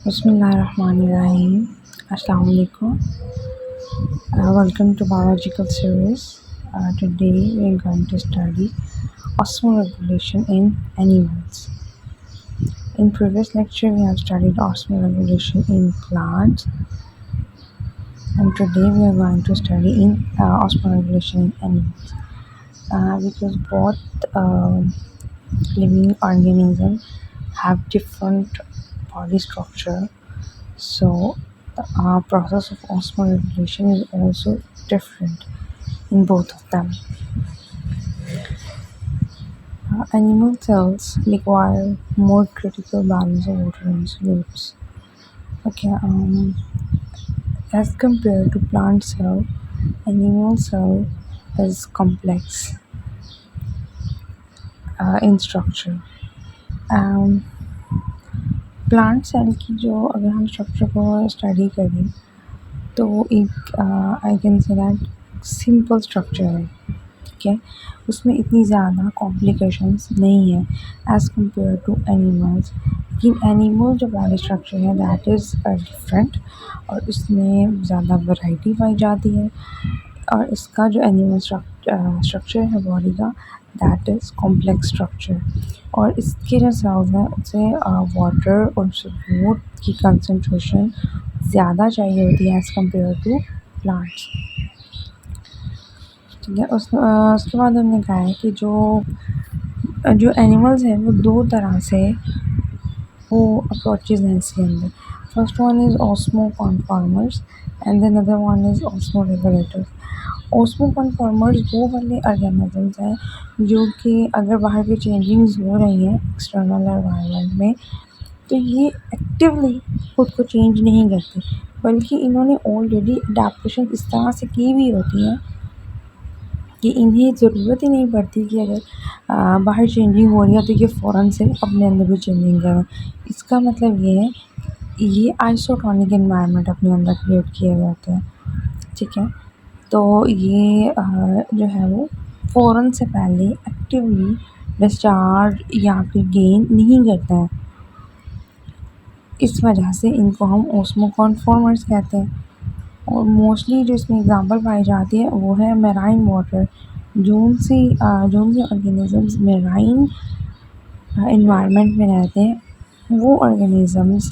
Bismillahirrahmanirrahim. Assalamu alaikum. Welcome to biological series. Today we are going to study osmoregulation in animals. In previous lecture we have studied osmoregulation in plants, and today we are going to study in osmoregulation in animals. Because both living organisms have different body structure, so the process of osmoregulation is also different in both of them. Animal cells require more critical balance of water and solutes. Okay, as compared to plant cell, animal cell is complex in structure. Plant cell की जो अगर हम structure को study करें तो एक I can say that simple structure है, ठीक है। उसमें इतनी ज़्यादा कॉम्प्लिकेशंस नहीं है एज़ कम्पेयर टू एनिमल्स। लेकिन एनिमल जो बॉडी स्ट्रक्चर है दैट इज़ डिफरेंट, और इसमें ज़्यादा वैरायटी पाई जाती है, और इसका जो एनिमल स्ट्रक्चर है बॉडी का दैट इज़ कॉम्प्लेक्स स्ट्रक्चर। और इसके जो सेल्स हैं उससे वाटर और सल्फर की कंसंट्रेशन ज़्यादा चाहिए होती है एज़ कम्पेयर टू प्लांट्स, ठीक है। उसके बाद हमने कहा है कि जो एनिमल्स हैं वो दो तरह से वो अप्रोचेज हैं इसके अंदर। First one is osmo conformers and then other one is osmo regulators. Osmo conformers वो वाले ऑर्गेनिजम्स हैं जो कि अगर बाहर की चेंजिंग्स हो रही हैं एक्सटर्नल एनवायरनमेंट में, तो ये एक्टिवली खुद को चेंज नहीं करते, बल्कि इन्होंने ऑलरेडी अडेप्टेशन इस तरह से की हुई होती हैं कि इन्हें ज़रूरत ही नहीं पड़ती कि अगर बाहर चेंजिंग हो रही है तो ये फ़ौरन से अपने अंदर भी चेंजिंग करें। इसका मतलब ये है ये आइसोटोनिक एनवायरनमेंट अपने अंदर क्रिएट किए गए होते हैं, ठीक है। तो ये जो है वो फ़ौरन से पहले एक्टिवली डिस्चार्ज या फिर गेन नहीं करते हैं। इस वजह से इनको हम ऑस्मो कॉन्फॉर्मर्स कहते हैं। और मोस्टली जो इसमें एग्जांपल पाई जाती है वो है मेराइन वाटर। जोन सी ऑर्गेनिजम्स मेराइन इन्वायरमेंट में रहते हैं वो ऑर्गेनिजम्स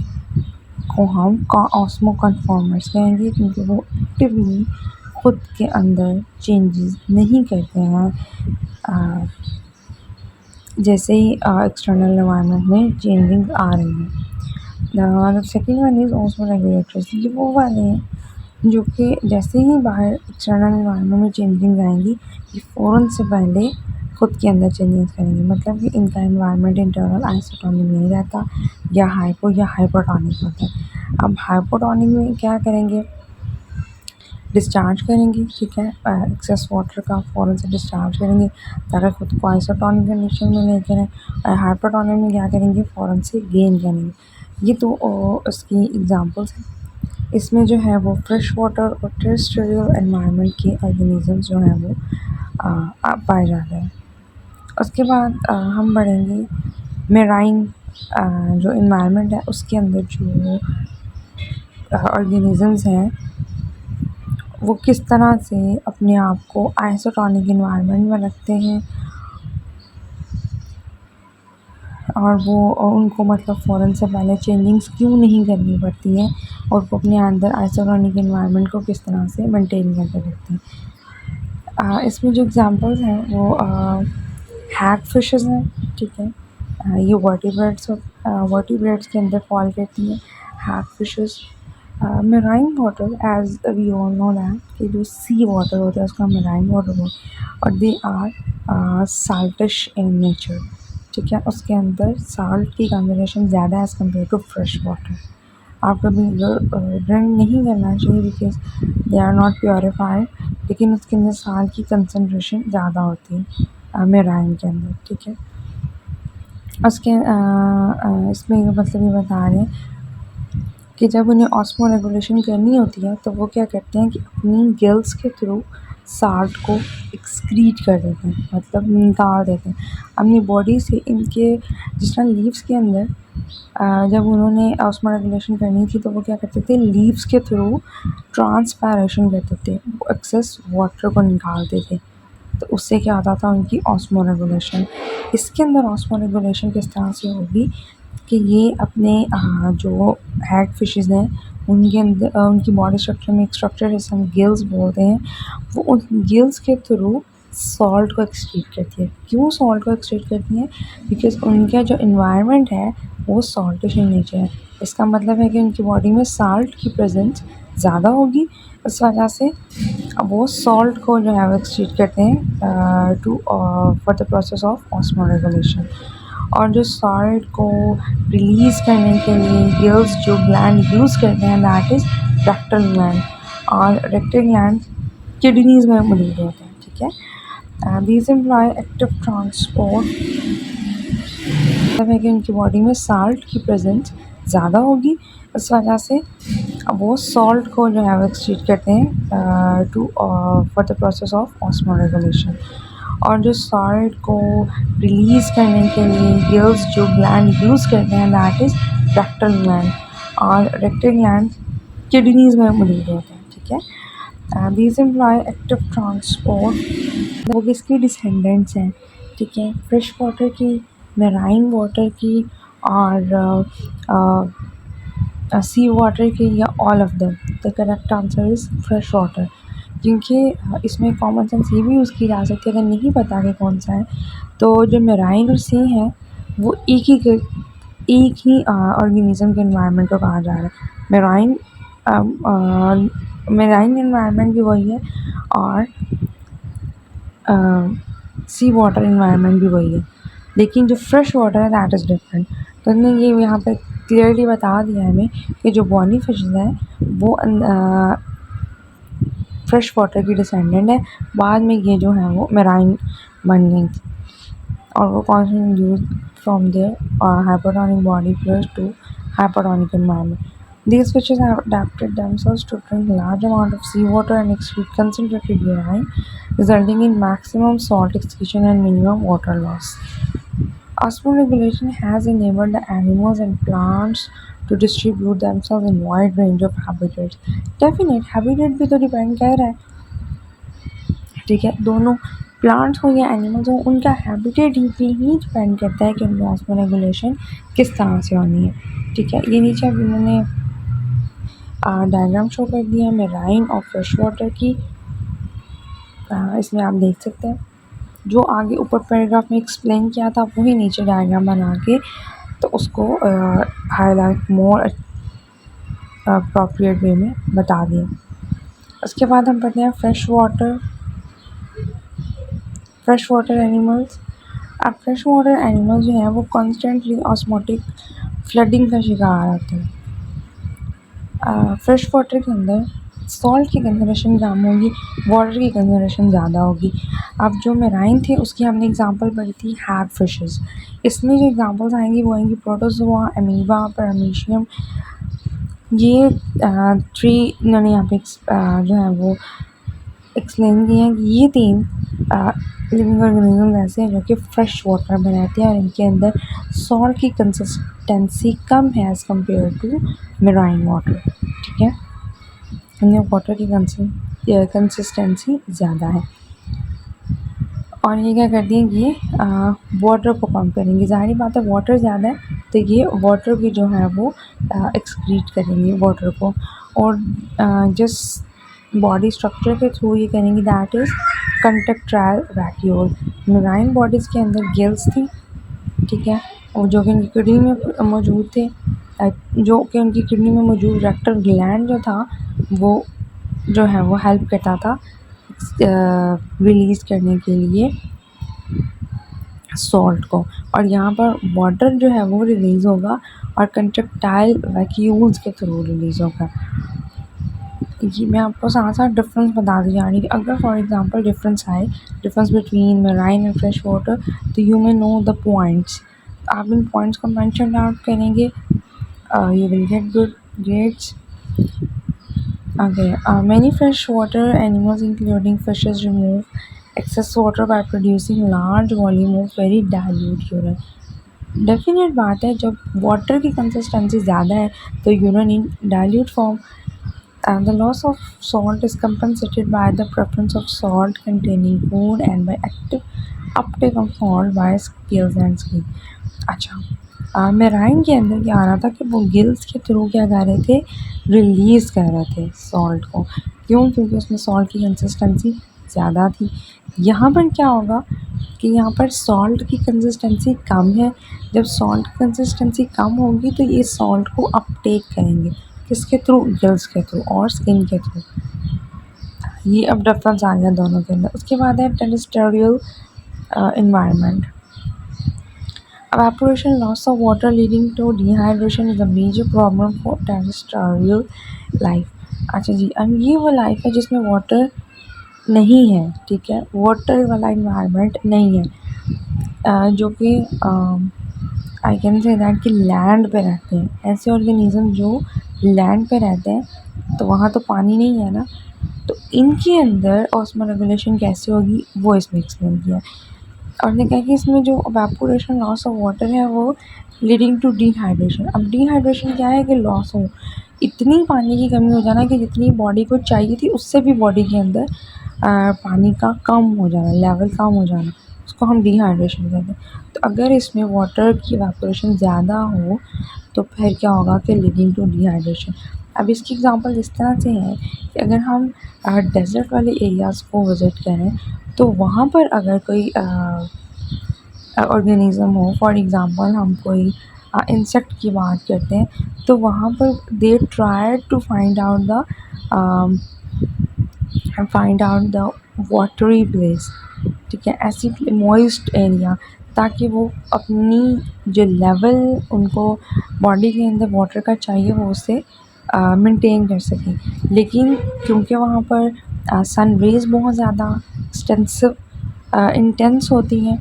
को हम ऑस्मो कॉन्फॉर्मर्स कहेंगे, क्योंकि वो एक्टिवली खुद के अंदर चेंजेस नहीं करते हैं जैसे ही एक्सटर्नल एनवायरनमेंट में चेंजिंग आ रही है। Second one is osmo regulators. ये वो वाले हैं जो कि जैसे ही बाहर एक्सटर्नल एनवायरनमेंट में चेंजिंग आएंगी ये फ़ौरन से पहले खुद के अंदर चेंजेस करेंगे। मतलब कि इनका एनवायरनमेंट इंटरनल आइसोटोनिक नहीं रहता, या हाइपोटोनिक होता है। अब हाइपोटोनिक में क्या करेंगे, डिस्चार्ज करेंगे, ठीक है। एक्सेस वाटर का फ़ौरन से डिस्चार्ज करेंगे ताकि खुद को आइसोटोनिक कंडीशन में लेकर आएँ। और हाइपोटोनिक में क्या करेंगे, फ़ौरन से गेन करेंगे। ये तो उसकी एग्जांपल्स हैं। इसमें जो है वो फ्रेश वाटर और टेरेस्ट्रियल एनवायरनमेंट के ऑर्गेनिजम्स जो हैं वो पाए जाते हैं। उसके बाद हम बढ़ेंगे मेराइन जो इन्वायरमेंट है उसके अंदर जो ऑर्गेनिजम्स हैं वो किस तरह से अपने आप को आइसोटोनिक इन्वायरमेंट में रखते हैं, और वो उनको मतलब फ़ौरन से पहले चेंजिंग्स क्यों नहीं करनी पड़ती हैं, और वो अपने अंदर आइसोटोनिक इन्वायरमेंट को किस तरह से मेंटेन करके रखते हैं। इसमें जो एग्जांपल्स हैं वो हैग फिशेस हैं, ठीक है। ये वर्टिब्रेट्स के अंदर फॉल करती हैं hag fishes. Marine water as we all know that कि जो सी वाटर होता है उसका मेराइन वाटर होता है, और दे आर साल्टिश इन नेचर, ठीक है। उसके अंदर साल्ट की कॉम्बिनेशन ज़्यादा as compare to fresh water. आप कभी ड्रिंक नहीं करना चाहिए because they are not purified, लेकिन उसके अंदर साल्ट की कंसनट्रेशन ज़्यादा होती है मेराइन के अंदर, ठीक है। उसके इसमें मतलब ये बता रहे हैं कि जब उन्हें ऑस्मो रेगुलेशन करनी होती है तो वो क्या करते हैं कि अपनी गिल्स के थ्रू साल्ट को एक्सक्रीट कर देते हैं, मतलब निकाल देते हैं अपनी बॉडी से। इनके जिस तरह लीव्स के अंदर जब उन्होंने ऑस्मोरेगुलेशन करनी थी तो वो क्या करते थे, लीव्स के थ्रू ट्रांसपायरेशन करते थे, वो एक्सेस वाटर को निकालते थे। तो उससे क्या होता था, उनकी ऑस्मोरेगुलेशन। इसके अंदर ऑस्मोरेगुलेशन किस तरह से होगी कि ये अपने जो हैग फिशेज़ हैं उनके अंदर उनकी बॉडी स्ट्रक्चर में एक स्ट्रक्चर है जिसे हम गिल्स बोलते हैं, वो उन गिल्स के थ्रू सॉल्ट को एक्सक्रीट करती है। क्यों सॉल्ट को एक्सक्रीट करती है? बिकॉज़ उनका जो एनवायरनमेंट है वो सॉल्टिश इन नेचर है। इसका मतलब है कि उनकी बॉडी में साल्ट की प्रेजेंस ज़्यादा होगी, इस वजह से अब वो सॉल्ट को जो है वो एक्सक्रीट करते हैं to for the process of osmoregulation. और जो सॉल्ट को रिलीज़ करने के लिए गिल्स जो ग्लैंड यूज़ करते हैं दैट इज़ रेक्टल ग्लैंड, और रेक्टल ग्लैंड किडनीज़ में मौजूद होते हैं, ठीक है। दीज एम्प्लॉय एक्टिव ट्रांसपोर्ट, मतलब है कि उनकी बॉडी में साल्ट की प्रेजेंस ज़्यादा होगी, इस वजह से अब वो सॉल्ट को जो है वो एक्सक्रीट करते हैं to for the process of osmoregulation. और जो सॉल्ट को रिलीज़ करने के लिए गिल्स जो ग्लैंड यूज़ करते हैं दैट इज़ रेक्टल ग्लैंड, और रेक्टल ग्लैंड किडनीज़ में मौजूद होते हैं, ठीक है। दीज एम्प्लॉय एक्टिव ट्रांसपोर्ट, वो किसकी डिसेंडेंट्स हैं, ठीक है, फ्रेश वाटर की, मेराइन वाटर की, और सी वाटर की, या all of them. The correct answer is fresh water. क्योंकि इसमें कॉमन सेंस ये भी यूज़ की जा सकती है, अगर नहीं पता कि कौन सा है तो जो मेराइन और सी है वो एक ही ऑर्गेनिज्म के एनवायरनमेंट को कहा जा रहा है। मेराइन मेराइन एनवायरनमेंट भी वही है, और सी वाटर एनवायरनमेंट भी वही है, लेकिन जो फ्रेश वाटर है दैट इज़ डिफरेंट। तो उन्होंने ये यहाँ पे क्लियरली बता दिया है हमें कि जो बॉनी फिशेज़ हैं वो फ्रेश वाटर की डिसेंडेंट है। बाद में ये जो है वो मेराइन बन गई थी, और वो constant use from their hypertonic body fluids to hypertonic environment. These fishes have adapted themselves to drink large amount of seawater and excrete concentrated urine, resulting in maximum salt excretion and minimum water loss. Osmoregulation has enabled the animals and plants to distribute themselves in wide range of habitats. Definite habitat भी तो depend कर रहा है, ठीक है, दोनों plants हो या एनिमल्स हो उनका हैबिटेट पे ही डिपेंड करता है कि उनकी ऑस्मोरेगुलेशन किस तरह से होनी है, ठीक है। ये नीचे अभी उन्होंने डायग्राम शो कर दिया मेराइन और फ्रेश वाटर की, इसमें आप देख सकते हैं जो आगे ऊपर पैराग्राफ में एक्सप्लेन किया था वही नीचे डायग्राम बना के तो उसको हाईलाइट मोर अप्रोप्रिएट वे में बता दिया। उसके बाद हम पढ़ते हैं फ्रेश वाटर एनिमल्स। अब फ्रेश वाटर एनिमल्स जो हैं वो कॉन्स्टेंटली ऑस्मोटिक फ्लडिंग का शिकार होते हैं। फ्रेश वाटर के अंदर सॉल्ट की कंसनट्रेशन कम होगी, वाटर की कंसनट्रेशन ज़्यादा होगी। अब जो मेराइन थे उसकी हमने एग्जांपल पढ़ी थी हैग फिशेस। इसमें जो एग्जांपल्स आएंगी वो आएंगी प्रोटोजोआ, अमीबा, पैरामीशियम। ये थ्री इन्होंने यहाँ पे जो है वो एक्सप्लेन किए हैं कि ये तीन लिविंग ऑर्गेनिज्म ऐसे हैं जो कि फ्रेश वाटर में रहते हैं और इनके अंदर सॉल्ट की कंसिस्टेंसी कम है as compare to marine water, ठीक है। इनमें वाटर की कंसिस्टेंसी ज़्यादा है, और ये क्या करती हैं, ये वाटर को पंप करेंगे। ज़ाहिर बात है वाटर ज़्यादा है तो ये वाटर की जो है वो एक्सक्रीट करेंगे वाटर को, और जिस बॉडी स्ट्रक्चर के थ्रू ये करेंगी that is contractile vacuole. Marine bodies के अंदर गिल्स थी, ठीक है, और जो कि उनकी किडनी में मौजूद थे, जो कि उनकी किडनी में मौजूद रेक्टल ग्लैंड जो था वो जो है वो हेल्प करता था रिलीज़ करने के लिए सॉल्ट को, और यहाँ पर वाटर जो है वो रिलीज़ होगा और कंट्रैक्टाइल वैक्यूल्स के थ्रू रिलीज़ होगा। ये मैं आपको साथ साथ डिफरेंस बता दी जा रही है। अगर फॉर एग्जांपल डिफरेंस आए, difference between marine and fresh water, तो you may know the points. आप इन पॉइंट्स को मेंशन आउट करेंगे, you will get good grades. Okay, many freshwater animals, including fishes, remove excess water by producing large volume of very dilute urine. Definite बात है जब water की consistency ज़्यादा है तो urine in dilute form and the loss of salt is compensated by the preference of salt containing food and by active uptake of salt by gills and skin. अच्छा marine के अंदर क्या आ रहा था कि वो गिल्स के थ्रू क्या कर रहे थे, रिलीज़ कर रहे थे सॉल्ट को। क्यों? क्योंकि उसमें सॉल्ट की कंसिस्टेंसी ज़्यादा थी। यहाँ पर क्या होगा कि यहाँ पर सॉल्ट की कंसिस्टेंसी कम है। जब सॉल्ट की कंसिस्टेंसी कम होगी तो ये सॉल्ट को अपटेक करेंगे किसके थ्रू, गिल्स के थ्रू और स्किन के थ्रू। ये अब डिफरेंस आ गया दोनों के अंदर। उसके बाद है terrestrial environment. Evaporation, loss of water leading to dehydration is a major problem for terrestrial life. अच्छा जी, अब ये वो लाइफ है जिसमें वाटर नहीं है, ठीक है, वाटर वाला इन्वायरमेंट नहीं है, जो कि आई कैन से दैट कि लैंड पे रहते हैं। ऐसे ऑर्गेनिज्म जो लैंड पे रहते हैं तो वहाँ तो पानी नहीं है ना, तो इनके अंदर ऑस्मो रेगुलेशन कैसे होगी वो इसमें एक्सप्लेन किया है। और ने कहा कि इसमें जो एवेपोरेशन, लॉस ऑफ वाटर है वो लीडिंग टू डिहाइड्रेशन। अब डिहाइड्रेशन क्या है कि लॉस हो, इतनी पानी की कमी हो जाना कि जितनी बॉडी को चाहिए थी उससे भी बॉडी के अंदर पानी का कम हो जाना, लेवल कम हो जाना, उसको हम डिहाइड्रेशन कहते हैं। तो अगर इसमें वाटर की एवेपोरेशन ज़्यादा हो तो फिर क्या होगा कि लीडिंग टू डिहाइड्रेशन। अब इसकी एग्जांपल इस तरह से है कि अगर हम डेज़र्ट वाले एरियाज़ को विज़िट करें तो वहाँ पर अगर कोई ऑर्गेनिज़म हो, फॉर एग्ज़ाम्पल हम कोई इंसेक्ट की बात करते हैं तो वहाँ पर they try to find out the watery place, ठीक है, ऐसी मॉइस्ट एरिया, ताकि वो अपनी जो लेवल उनको बॉडी के अंदर वाटर का चाहिए वो उसे मेंटेन कर सकें। लेकिन क्योंकि वहाँ पर सन रेज़ बहुत ज़्यादा इंटेंस होती हैं,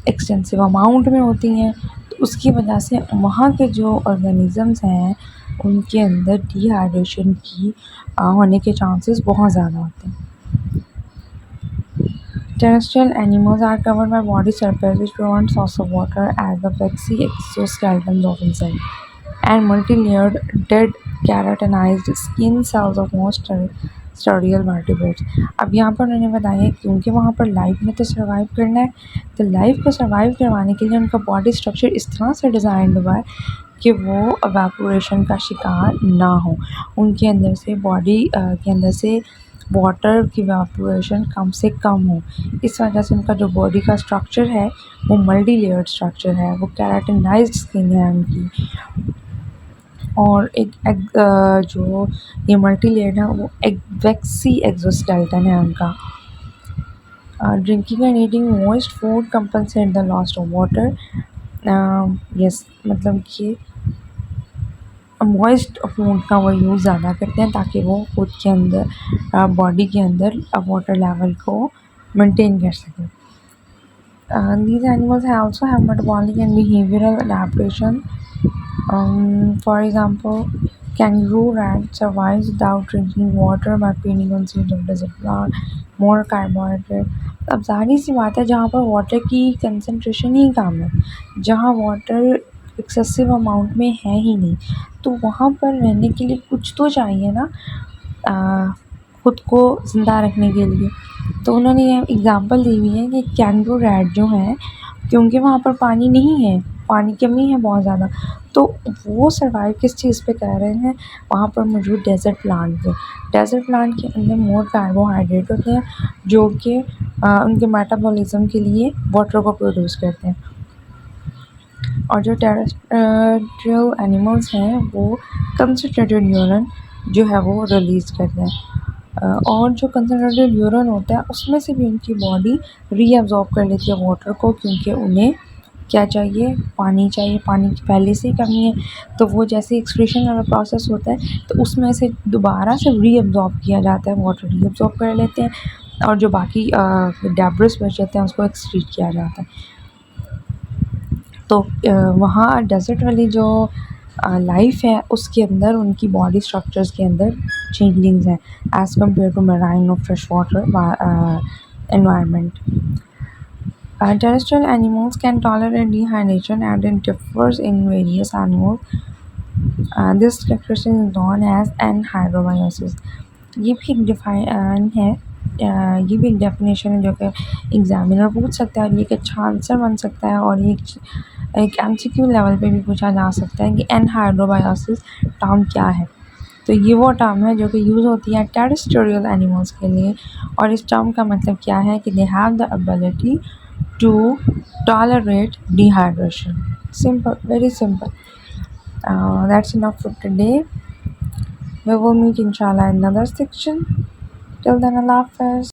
एक्सटेंसिव अमाउंट में होती हैं, तो उसकी वजह से वहाँ के जो ऑर्गेनिज़म्स हैं उनके अंदर डिहाइड्रेशन की होने के चांसेस बहुत ज़्यादा होते हैं। Terrestrial animals are covered by body surface which prevents loss of water as the flexy exoskeleton of insect and multi-layered dead keratinized skin cells of most terrestrial vertebrates. अब यहाँ पर उन्होंने बताया क्योंकि वहाँ पर लाइफ में तो सर्वाइव करना है, तो लाइफ को सर्वाइव करवाने के लिए उनका बॉडी स्ट्रक्चर इस तरह से डिज़ाइन हुआ है कि वो एवेपोरेशन का शिकार ना हो, उनके अंदर से बॉडी के अंदर से वाटर की एवेपोरेशन कम से कम हो। इस वजह से उनका जो बॉडी का स्ट्रक्चर है वो मल्टी लेयर्ड स्ट्रक्चर है, वो केराटिनाइज्ड स्किन है उनकी, और जो ये मल्टी लेयर्ड है वो वैक्सी एक्सोस्केलेटन है उनका। Drinking and eating moist food compensate the loss of water. Yes, मतलब कि मॉइस्ट फूड का वो यूज़ ज़्यादा करते हैं ताकि वो खुद के अंदर बॉडी के अंदर वाटर लेवल को मेंटेन कर सकें। These animals also have metabolic and behavioral adaptation. For example, kangaroo rat survives without drinking water by feeding on seeds of desert plant, more carbohydrate. अब जाहिर सी बात है जहाँ पर वाटर की कंसंट्रेशन ही कम है, जहाँ वाटर एक्सेसिव अमाउंट में है ही नहीं, तो वहाँ पर रहने के लिए कुछ तो चाहिए ना ख़ुद को ज़िंदा रखने के लिए। तो उन्होंने ये एग्ज़ाम्पल दी हुई है कि कैंगरू रैट जो है, क्योंकि वहाँ पर पानी नहीं है, पानी की कमी है बहुत ज़्यादा, तो वो सर्वाइव किस चीज़ पे कर रहे हैं, वहाँ पर मौजूद डेज़र्ट प्लांट पे। डेज़र्ट प्लांट के अंदर मोर कार्बोहाइड्रेट होते हैं जो कि उनके मेटाबॉलिज्म के लिए वाटर को प्रोड्यूस करते हैं। और जो टेरेस्ट्रियल एनिमल्स हैं वो कंसनट्रेटेड यूरिन जो है वो रिलीज़ करते हैं, और जो कंसनट्रेटेड यूरिन होता है उसमें से भी उनकी बॉडी रीअब्ज़ॉर्ब कर लेती है वाटर को, क्योंकि उन्हें क्या चाहिए, पानी चाहिए, पानी की पहले से ही कमी है, तो वो जैसे एक्सक्रीशन वाला प्रोसेस होता है तो उसमें से दोबारा से रीअब्ज़ॉर्ब किया जाता है, वाटर रीअब्ज़ॉर्ब कर लेते हैं, और जो बाकी डेब्रिस बच जाते हैं उसको एक्सक्रीट किया जाता है। तो वहाँ डेज़र्ट वाली जो लाइफ है उसके अंदर उनकी बॉडी स्ट्रक्चर्स के अंदर चेंजिंग्स हैं एज कम्पेयर टू मेराइन और fresh water environment. Terrestrial animals can tolerate dehydration and it differs in various animals. This characteristic is known as anhydrobiosis. ये भी एक डिफाइन है ये भी एक डेफिनेशन है जो कि एग्जामिनर पूछ सकता है और ये एक अच्छा आंसर बन सकता है और ये एक एमसीक्यू लेवल पे भी पूछा जा सकता है कि एनहाइड्रोबायोसिस टर्म क्या है। तो ये वो टर्म है जो कि यूज़ होती है टेरेस्ट्रियल एनिमल्स के लिए और इस टर्म का मतलब क्या है कि they have the ability to tolerate dehydration. Simple, very simple. That's enough for today. We will meet inshallah in another section. Till then, Allah Hafiz.